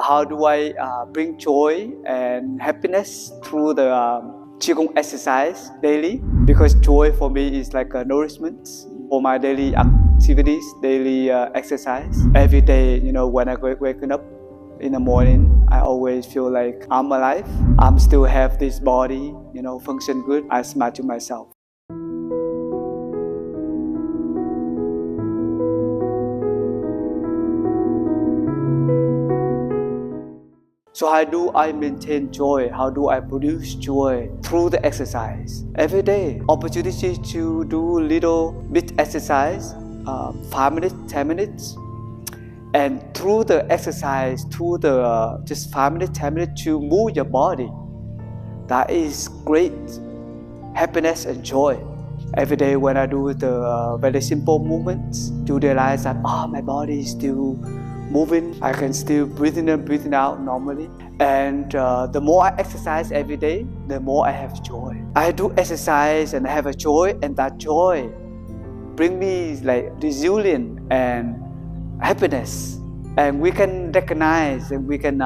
how do I bring joy and happiness through the Qigong exercise daily? Because joy for me is like a nourishment for my daily activities, daily exercise. Every day, when I waking up in the morning, I always feel like I'm alive. I'm still have this body, function good. I smile to myself. So how do I maintain joy? How do I produce joy? Through the exercise. Every day, opportunity to do little bit exercise, 5 minutes, 10 minutes. And through the exercise, through the just 5 minutes, 10 minutes to move your body, that is great happiness and joy. Every day when I do the very simple movements, to realize that my body is still moving, I can still breathe in and breathe out normally. And the more I exercise every day, the more I have joy. I do exercise and I have a joy, and that joy bring me like resilience and happiness. And we can recognize and we can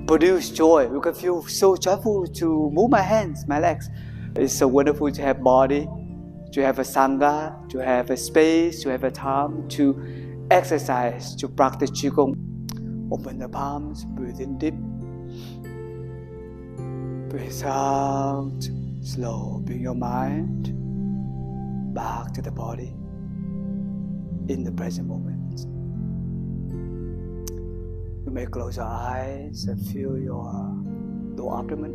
produce joy. We can feel so joyful to move my hands, my legs. It's so wonderful to have body, to have a sangha, to have a space, to have a time to exercise, to practice Qigong. Open the palms, breathe in deep. Breathe out, slow. Bring your mind back to the body in the present moment. You may close your eyes and feel your lower abdomen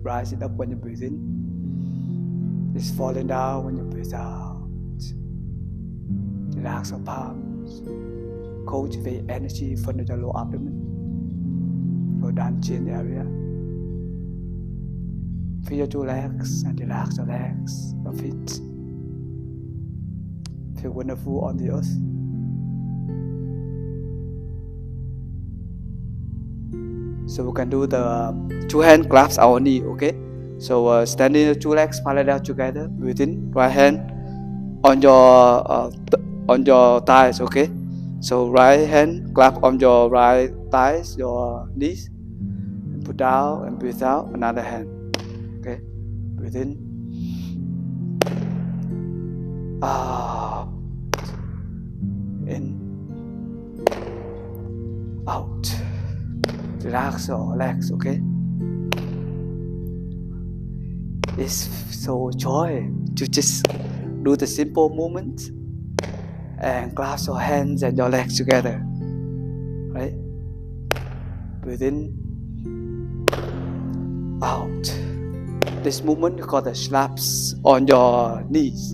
rising up when you breathe in. It's falling down when you breathe out. Relax your palms. Cultivate energy from the lower abdomen, your down chin area. Feel your two legs and relax your legs, your feet. Feel wonderful on the earth. So we can do the two hand clasp our knee, okay? So standing the two legs parallel together. Breathe in, right hand on your thighs, okay? So right hand clap on your right thighs, your knees. And put down and breathe out. Another hand, okay? Breathe in, out, in, out. Relax your legs, okay? It's so joy to just do the simple movement and clasp your hands and your legs together, right? Breathe in, out. This movement is called the slaps on your knees.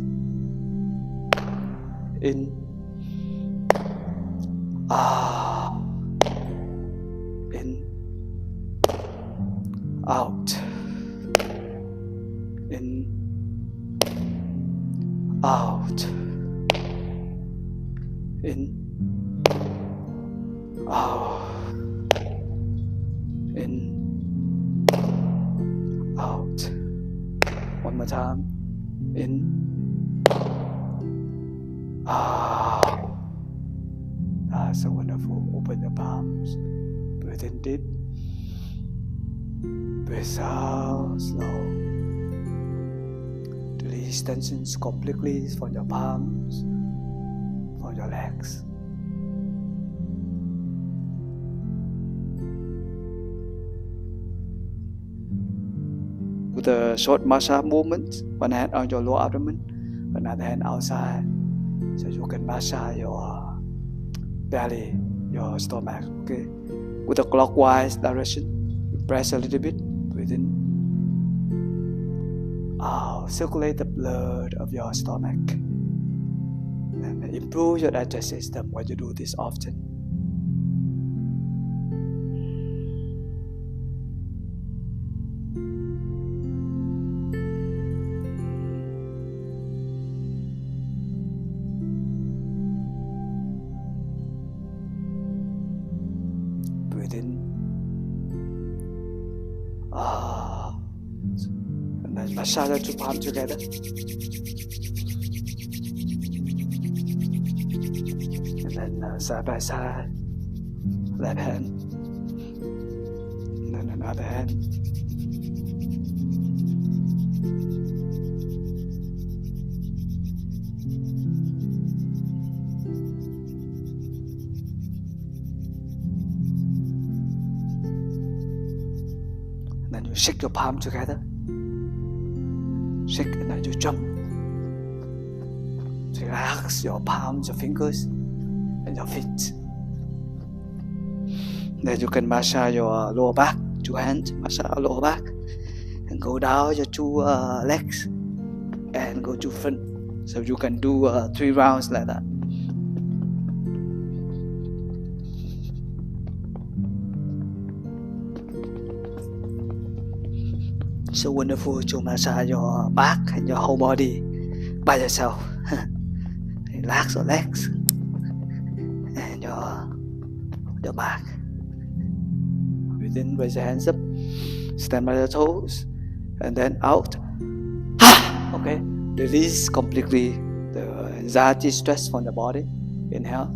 In, out. In, out. In, out. In, out. In, out. One more time. In, out. That's so wonderful. Open your palms. Breathe in deep. Breathe out slow. Release tensions completely from your palms, from your legs. With a short massage movement, one hand on your lower abdomen, another hand outside, so you can massage your belly, your stomach, okay? With a clockwise direction, press a little bit, breathe in, out, circulate the blood of your stomach, and improve your digestive system when you do this often. Breathe in, out, and then massage the two palms together. And then side by side, left hand, and then another hand. And then you shake your palm together. Shake and then you jump. So relax your palms, your fingers, and your feet. Then you can massage your lower back, 2 hands, massage lower back, and go down your 2 legs, and go to front. So you can do 3 rounds like that. So wonderful to massage your back and your whole body by yourself. Relax your legs and your back. Within, raise your hands up, stand by your toes, and then out. Okay, release completely the anxiety, stress from the body. Inhale.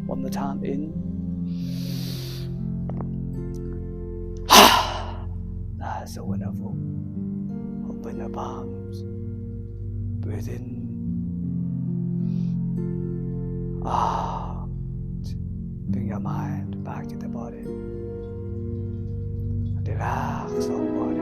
One more time, in. That's so wonderful. Open your palms. Breathe in. Out. Bring your mind back to the body. Relax the whole body.